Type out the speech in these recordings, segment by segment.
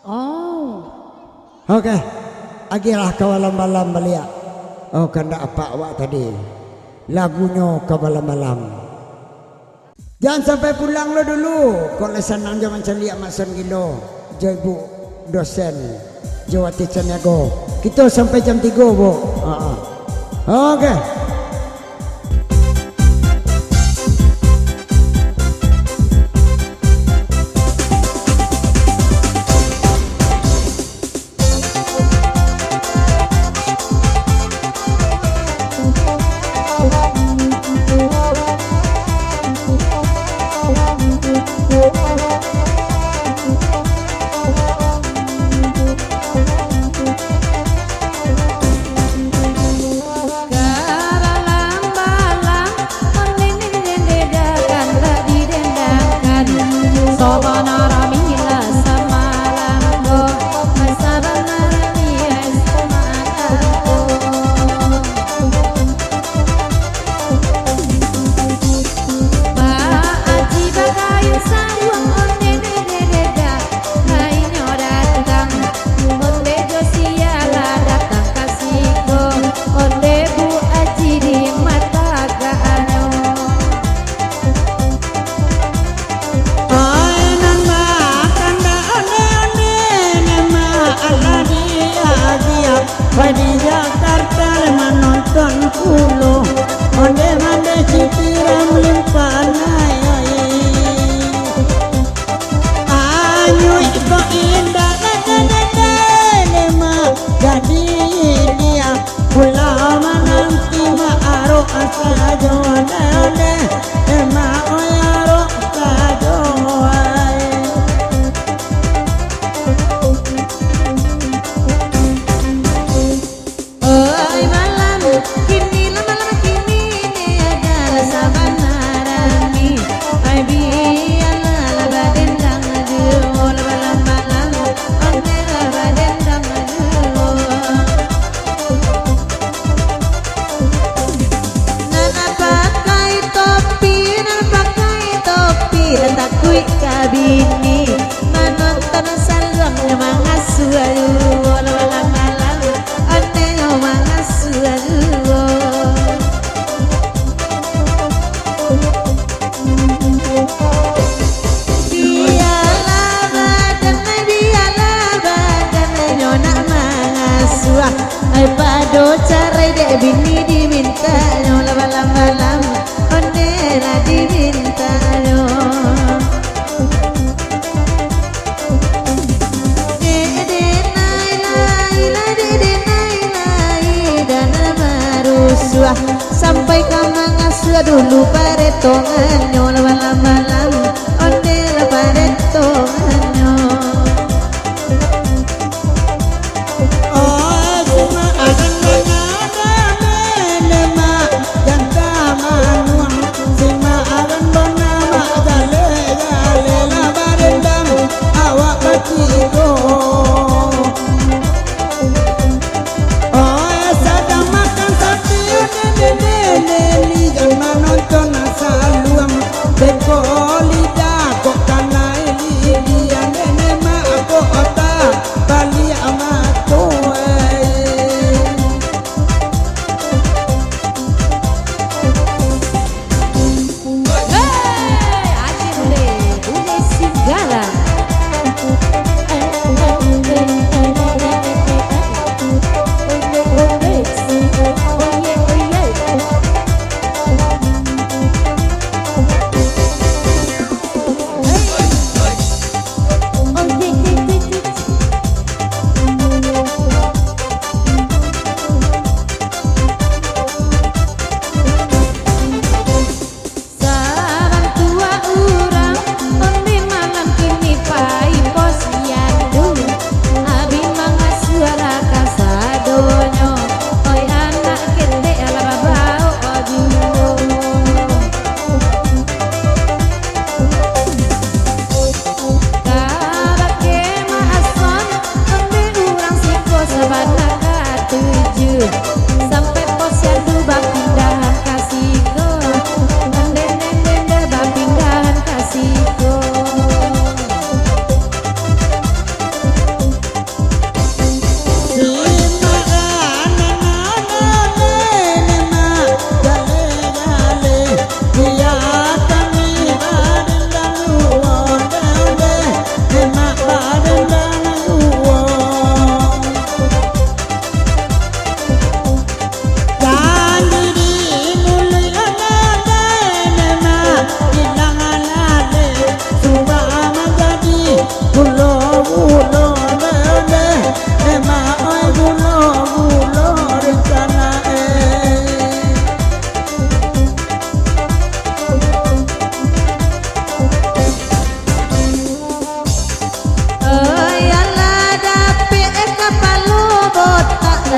Oh. Oke. Agilah kawalam malam belia. Oh kanda apa awak tadi? Lagunya kawalam malam. Jangan sampai pulang lo dulu. Kau lesan jangan celia masan gilo. Ibu dosen Jawa Ticanago. Kita sampai jam 3 bu. Oke. Di Jakarta menonton kulo onde-onde citiram limpahan ayu iko indah lema jadi dia pula menanti ma'aro asajo onde ema oyaro kajo kabini menonton salangnya mangasuh malam-malam ane mangasuh biarlah badan nyona mangasuh ai pado carai dek bini diminta nyola malam-malam ane la diminta sampai kama ngasuh dulu paretongannya malam-malam onde la paretongannya oh cuma akan mengada lema jangka manuang cuma akan bernama gale la barendang awak batiko menonton asal luang beko lidah kok kanai lidia nene mak kok otak bali amat kowe Hey, akhirnya udah segala.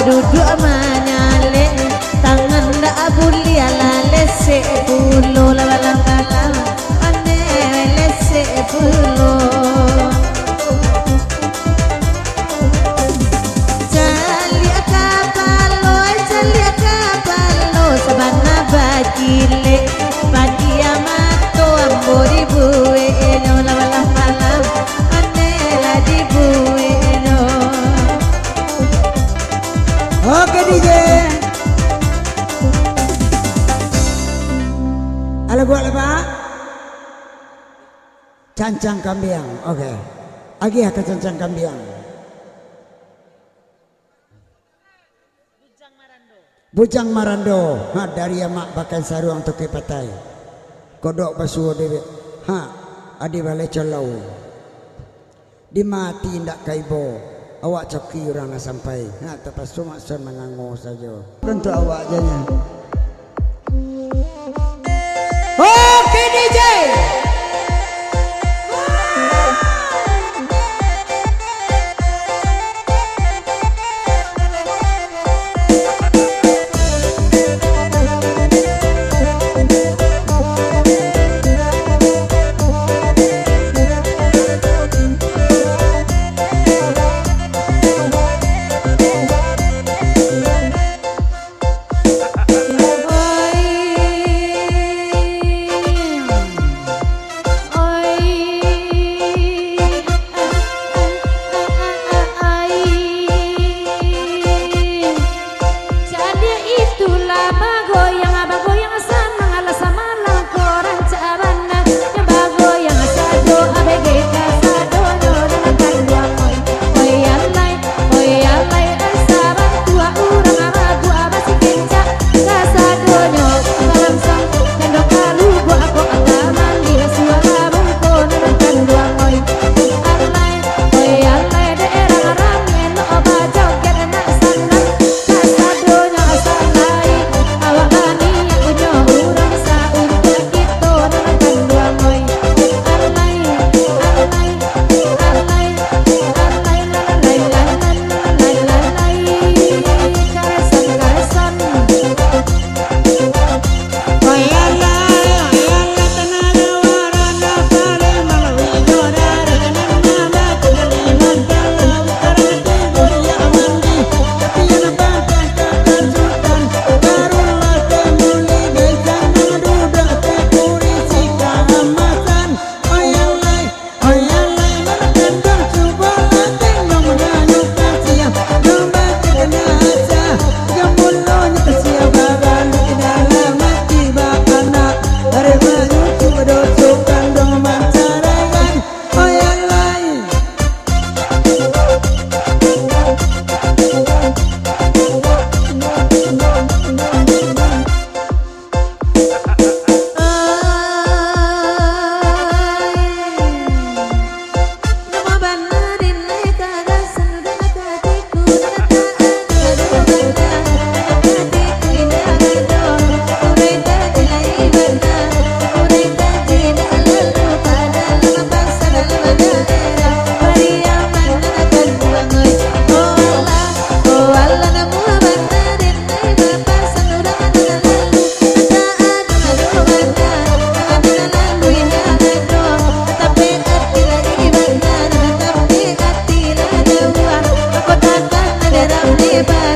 duduk manyale tangan dak abuli ala lese pulo lawalang kalang ane lese pulo jalia kapalo sabana bajile padia mato ambori buwe eno lawalang kalang ane ladi buwe eno. Oke DJ. Halo gua apa? Cancang Kambiang. Oke. Agi akan cancang Kambiang. Bujang Marando. Ha dari mak bakan saruang toke patai. Kodok basuh dewe. Ha adi bale colau. Dimati ndak kaibo. Awak coki orang sampai. Nah, tapi cuma son mengango saja. Tentu awak janya. Oke DJ. Bye.